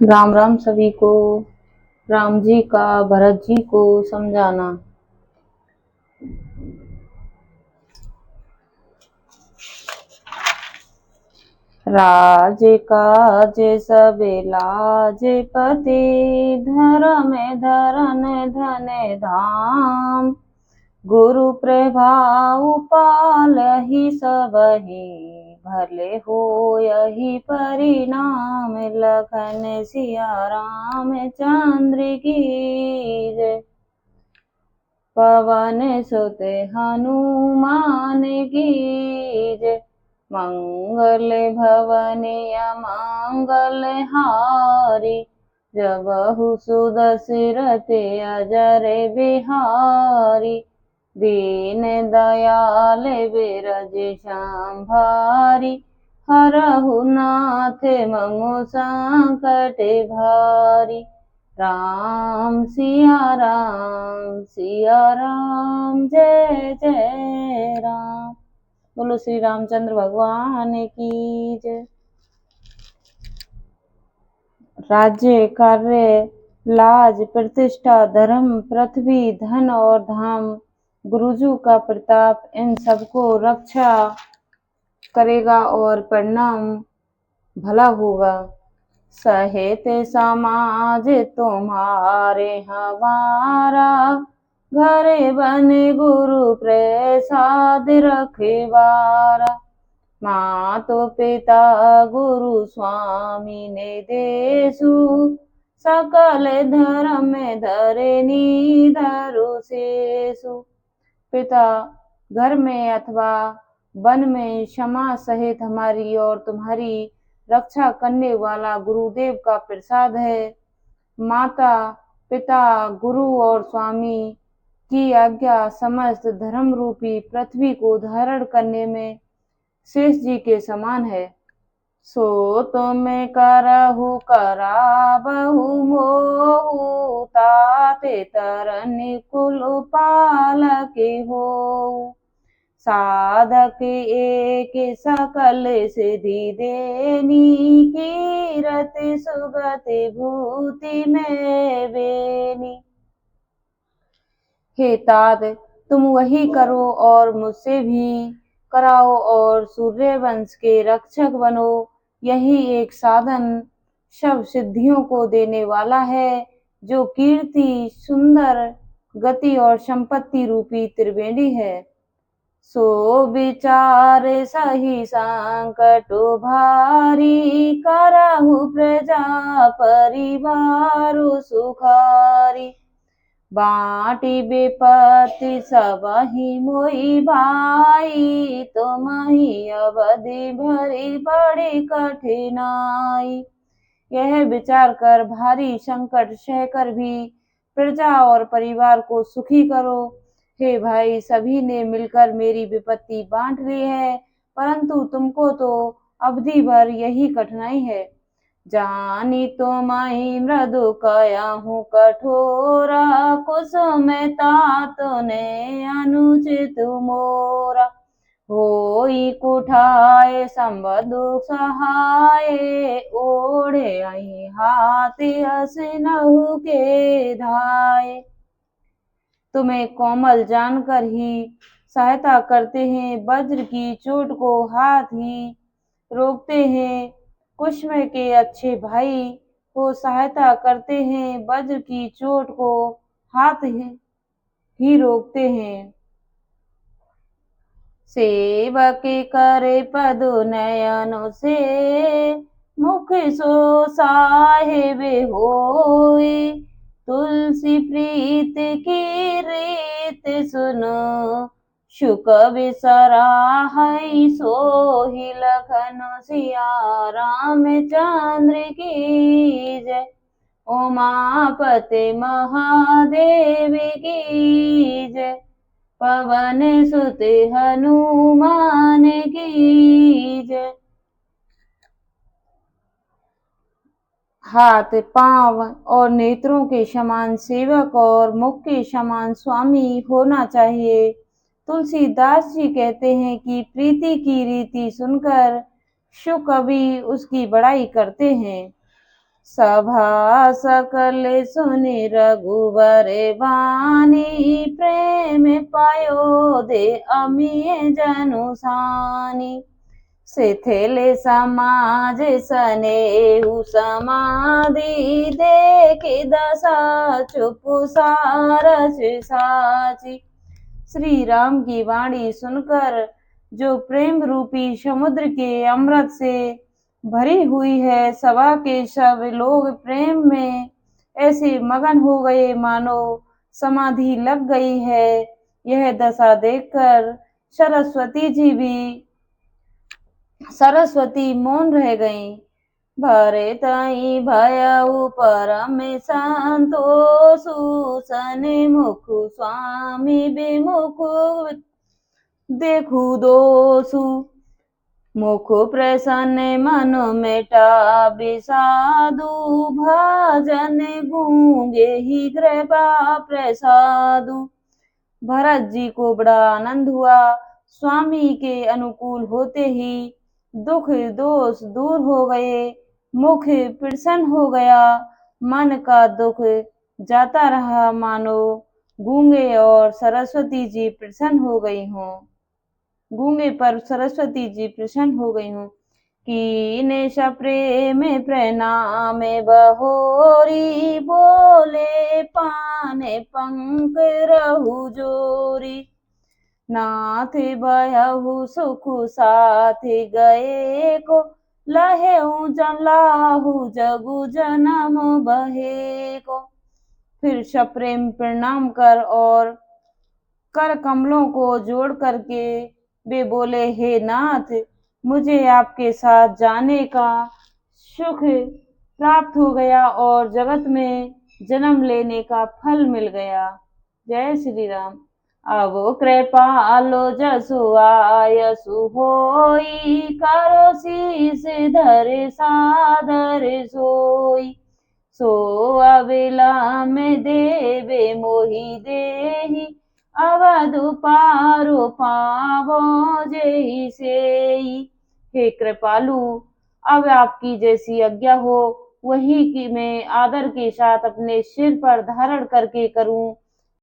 राम राम सभी को। राम जी का भरत जी को समझाना। राज काज सबे लाज पति, धर्म धरन धन धाम। गुरु प्रभाव पालहि सबहि, भले हो यही परिणाम। लखन सिया राम चंद्र की जय। पवन सुत हनुमान की जय। मंगल भवन अमंगल हारी, जबहु सुदशरथ अजर बिहारी। दीन दयाल बिरज संभारी, हरहु नाथ मम संकट भारी। राम सिया राम जय जय राम। बोलो श्री रामचंद्र भगवान की जय। राज्य, कार्य, लाज, प्रतिष्ठा, धर्म, पृथ्वी, धन और धाम, गुरुजू का प्रताप इन सबको रक्षा करेगा और परिणाम भला होगा। सहित समाज तुम्हारे हमारा, घरे बने गुरु प्रसाद रखवारा। मातो पिता गुरु स्वामी ने देसु, सकल धर्म धरनी धरु सेसु। पिता घर में अथवा वन में क्षमा सहित हमारी और तुम्हारी रक्षा करने वाला गुरुदेव का प्रसाद है। माता पिता गुरु और स्वामी की आज्ञा समस्त धर्म रूपी पृथ्वी को धारण करने में शेष जी के समान है। सो तुम करहु कराबहु मोहु, ताते तरन कुल पालक हो। साधक एक सकल सिद्धि देनी, कीरति सुगति भूति में बेनी। हे तात, तुम वही करो और मुझसे भी कराओ और सूर्य वंश के रक्षक बनो। यही एक साधन सब सिद्धियों को देने वाला है, जो कीर्ति, सुंदर गति और संपत्ति रूपी त्रिवेणी है। सो विचार सही संकट भारी, करहु प्रजा परिवार सुखारी। बाटी विपत्ति सबहि मोहि भाई, तुमहि अवधि भरी बड़ी कठिनाई। यह विचार कर भारी संकट सहकर भी प्रजा और परिवार को सुखी करो। हे भाई, सभी ने मिलकर मेरी विपत्ति बांट ली है, परंतु तुमको तो अवधि भर यही कठिनाई है। जानी तुम्हि मृदु कयाहू कठोरा, कुसुम तातुने अनुचित मोरा। होई कुठाय संबधु सहाय, ओढ़े आई हाथी हसिनहु के धाय। तुम्हें कोमल जानकर ही सहायता करते हैं, वज्र की चोट को हाथ ही रोकते हैं। कुसुम के अच्छे भाई को सहायता करते हैं, वज्र की चोट को हाथ ही रोकते हैं। सेवक करे पदु नयन से, मुख सो साहेब होए। तुलसी प्रीत की रीत सुनो, शुक बिसराहै सोहि। लखन सिया रामचंद्र की जय। उमापति महादेव की जय। पवन सुत हनुमान की जय। हाथ, पांव और नेत्रों के समान सेवक और मुख के समान स्वामी होना चाहिए। तुलसीदास जी कहते हैं कि प्रीति की रीति सुनकर शुक कवि उसकी बड़ाई करते हैं। सभा सकल सुनि रघुबर बानी, प्रेम पायो दे अमिय जनु सानी। शिथिल समाज सनेहु समाधि, देखि दशा चुप सारस साची। श्री राम की वाणी सुनकर जो प्रेम रूपी समुद्र के अमृत से भरी हुई है, सभा के सब लोग प्रेम में ऐसे मगन हो गए मानो समाधि लग गई है। यह दशा देखकर सरस्वती मौन रह गईं। भरतहि भयउ परम संतोषु, सन्मुख स्वामी विमुख देखु दोषु। मुख प्रसन्न मन मेटा विषादु, भजन गूंगे ही कृपा प्रसादु। भरत जी को बड़ा आनंद हुआ। स्वामी के अनुकूल होते ही दुख दोष दूर हो गए, मुख प्रसन्न हो गया, मन का दुख जाता रहा मानो गूंगे और सरस्वती जी प्रसन्न हो गई हों। गूंगे पर सरस्वती जी प्रसन्न हो गई हों। कीनेश प्रेम प्रणाम बहोरी, बोले पाने पंक रहु जोरी। नाथ बयहु सुख साथ गए को, लहेऊ लाहू जगु जन्म बहे को। फिर सप्रेम प्रणाम कर और कर कमलों को जोड़ करके वे बोले, हे नाथ, मुझे आपके साथ जाने का सुख प्राप्त हो गया और जगत में जन्म लेने का फल मिल गया। जय श्री राम। अब कृपालो जसु आयसु होई, करो शीस धर सादर सोई। सो अविला में देवे मोहि देहि, अवधु पारो पावो जेहि सेई। हे कृपालु, अब आपकी जैसी आज्ञा हो वही कि मैं आदर के साथ अपने सिर पर धारण करके करूं।